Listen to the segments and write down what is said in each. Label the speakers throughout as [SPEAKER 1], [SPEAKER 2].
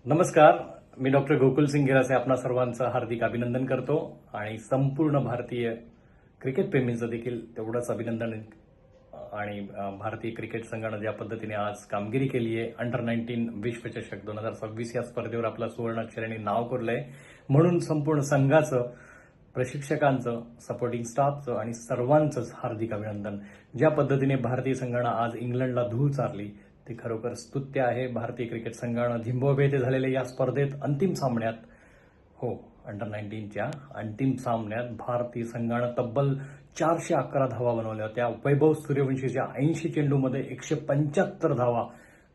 [SPEAKER 1] नमस्कार, मी डॉक्टर गोकुल सिंग गिरासे आपणा सर्वांचं हार्दिक अभिनंदन करतो आणि संपूर्ण भारतीय क्रिकेट प्रेमींचं देखील तेवढंच अभिनंदन आणि भारतीय क्रिकेट संघानं ज्या पद्धतीने आज कामगिरी केली आहे अंडर 19 विश्वचषक 2026 या स्पर्धेवर आपलं सुवर्णाक्षराने नाव कोरलंय म्हणून संपूर्ण संघाचं, प्रशिक्षकांचं, सपोर्टिंग स्टाफचं आणि सर्वांचंच हार्दिक अभिनंदन। ज्या पद्धतीने भारतीय संघानं आज इंग्लंडला धूळ चारली ते खरोखर स्तुत्य आहे। भारतीय क्रिकेट संघानं झिम्बाब्वे येथे झालेल्या या स्पर्धेत अंतिम सामन्यात अंडर 19च्या अंतिम सामन्यात भारतीय संघानं तब्बल 411 धावा बनवल्या होत्या। वैभव सूर्यवंशीच्या 80 चेंडूमध्ये 175 धावा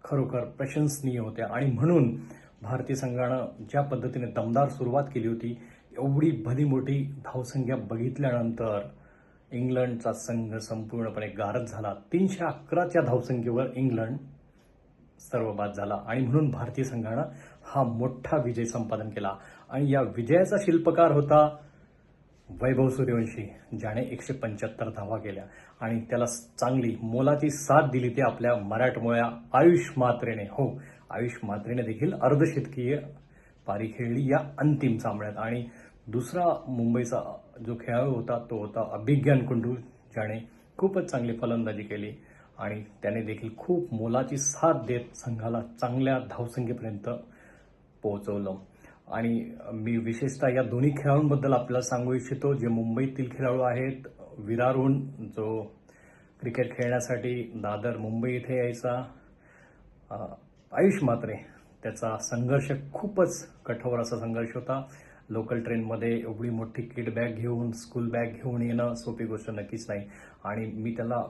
[SPEAKER 1] खरोखर प्रशंसनीय होत्या आणि म्हणून भारतीय संघानं ज्या पद्धतीने दमदार सुरुवात केली होती, एवढी भली मोठी धावसंख्या बघितल्यानंतर इंग्लंडचा संघ संपूर्णपणे गारद झाला। 311च्या धावसंख्येवर इंग्लंड सर्व बाद झाला आणि म्हणून भारतीय संघानं हा मोठा विजय संपादन केला आणि या विजयाचा शिल्पकार होता वैभव सूर्यवंशी, ज्याने 175 धावा केल्या आणि त्याला चांगली मोलाची साथ दिली ती आपल्या मराठमोळ्या आयुष म्हात्रेने। आयुष म्हात्रेने देखील अर्धशतकीय पारी खेळली या अंतिम सामन्यात आणि दुसरा मुंबईचा जो खेळाडू होता तो होता अभिज्ञान कुंडू, ज्याने खूपच चांगली फलंदाजी केली आणि त्याने देखील खूप मोलाची साथ देत संघाला चांगल्या धावसंख्येपर्यंत पोहोचवलं। आणि मी विशेषतः या दोन्ही खेळाडूंबद्दल आपल्याला सांगू इच्छितो, जे मुंबईतील खेळाडू आहेत। विरारून जो क्रिकेट खेळण्यासाठी दादर मुंबई इथे यायचा, आयुष म्हात्रे, त्याचा संघर्ष खूपच कठोर असा संघर्ष होता। लोकल ट्रेनमध्ये एवढी मोठी किट बॅग घेऊन, स्कूल बॅग घेऊन येणं सोपी गोष्ट नक्कीच नाही आणि मी त्याला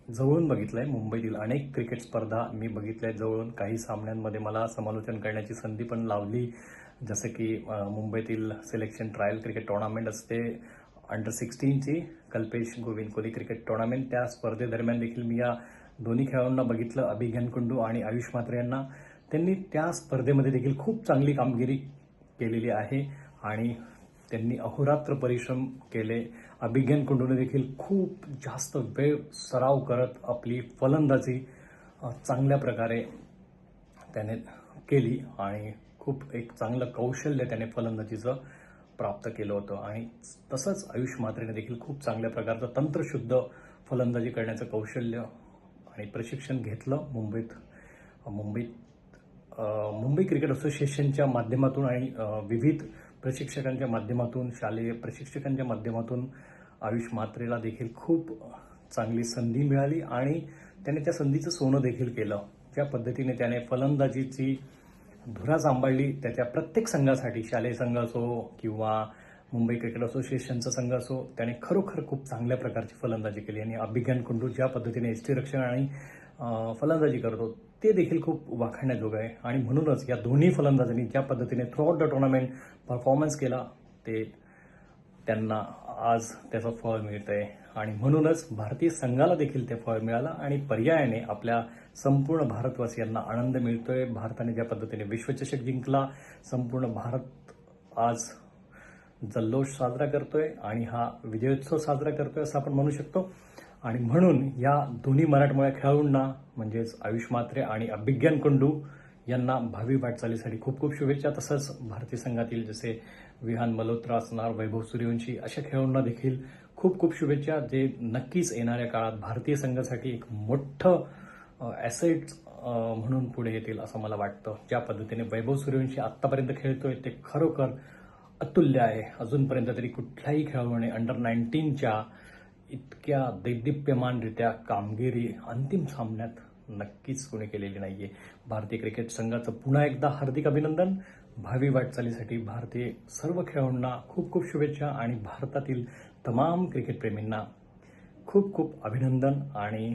[SPEAKER 1] जवळून बघितलंय। मुंबईतील अनेक क्रिकेट स्पर्धा मी बघितल्या जवळून। काही सामन्यांमध्ये मला समालोचन करण्याची संधी पण लावली, जसं की मुंबईतील सिलेक्शन ट्रायल क्रिकेट टुर्नामेंट असते अंडर 16ची, कल्पेश गोविंद कोहली क्रिकेट टुर्नामेंट। त्या स्पर्धेदरम्यान देखील मी या दोन्ही खेळाडूंना बघितलं, अभिज्ञान कुंडू आणि आयुष म्हात्रे यांना। त्यांनी त्या स्पर्धेमध्ये देखील खूप चांगली कामगिरी केलेली आहे आणि त्यांनी अहोरात्र परिश्रम केले। अभिज्ञान कुंडूने देखील खूप जास्त वेळ सराव करत आपली फलंदाजी चांगल्या प्रकारे त्याने केली आणि खूप एक चांगलं कौशल्य त्याने फलंदाजीचं प्राप्त केलं होतं आणि तसंच आयुष म्हात्रेने देखील खूप चांगल्या प्रकारचं तंत्रशुद्ध फलंदाजी करण्याचं कौशल्य आणि प्रशिक्षण घेतलं मुंबई क्रिकेट असोसिएशनच्या माध्यमातून आणि विविध प्रशिक्षकांच्या माध्यमातून, शालेय प्रशिक्षकांच्या माध्यमातून आयुष म्हात्रेला देखील खूप चांगली संधी मिळाली आणि त्याने त्या संधीचं सोनं देखील केलं। ज्या पद्धतीने त्याने फलंदाजीची धुरा सांभाळली त्याच्या प्रत्येक संघासाठी, शालेय संघ असो किंवा मुंबई क्रिकेट असोसिएशनचा संघ असो, त्याने खरोखर खूप चांगल्या प्रकारची फलंदाजी केली आणि अभिज्ञान कुंडू ज्या पद्धतीने यष्टीरक्षण आणि फलंदाजी करतो ते देखील खूप वाखाणण्याजोगं आहे आणि म्हणूनच या दोन्ही फलंदाजांनी ज्या पद्धतीने थ्रूआउट द टुर्नामेंट परफॉर्मन्स केला ते त्यांना आज त्याचं फळ मिळतंय आणि म्हणूनच भारतीय संघाला देखील ते फळ मिळालं आणि पर्यायाने आपल्या संपूर्ण भारतवासियांना आनंद मिळतोय। भारताने ज्या पद्धतीने विश्वचषक जिंकला, संपूर्ण भारत आज जल्लोष साजरा करतोय आणि हा विजयोत्सव साजरा करतोय असं आपण म्हणू शकतो आणि म्हणून या दोन्ही मराठमोळ्या खेळाडूंना म्हणजेच आयुष म्हात्रे आणि अभिज्ञान कुंडू यांना भावी वाटचालीसाठी खूप खूप शुभेच्छा। तसंच भारतीय संघातील जसे विहान मल्होत्रा असणार, वैभव सूर्यवंशी अशा खेळाडूंना देखील खूप खूप शुभेच्छा, जे नक्कीच येणाऱ्या काळात भारतीय संघासाठी एक मोठं ॲसेट म्हणून पुढे येतील असं मला वाटतं। ज्या पद्धतीने वैभव सूर्यवंशी आत्तापर्यंत खेळतोय ते खरोखर अतुल्य आहे। अजूनपर्यंत तरी कुठल्याही खेळाडूने अंडर 19च्या इतक्या दैदिप्यमानरित्या कामगिरी अंतिम सामन्यात नक्कीच कोणी केलेली नाहीये। भारतीय क्रिकेट संघाचं पुन्हा एकदा हार्दिक अभिनंदन। भावी वाटचालीसाठी भारतीय सर्व खेळाडूंना खूप खूप शुभेच्छा आणि भारतातील तमाम क्रिकेट प्रेमींना खूप खूप अभिनंदन आणि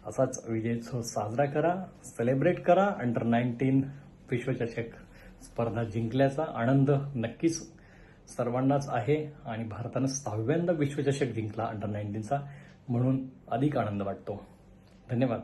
[SPEAKER 1] असाच विजयोत्सव साजरा करा, सेलिब्रेट करा। अंडर 19 विश्वचषक स्पर्धा जिंकल्याचा आनंद नक्कीच सर्वांनाच आहे आणि भारतानं 6व्यांदा विश्वचषक जिंकला अंडर 19चा, म्हणून अधिक आनंद वाटतो। धन्यवाद।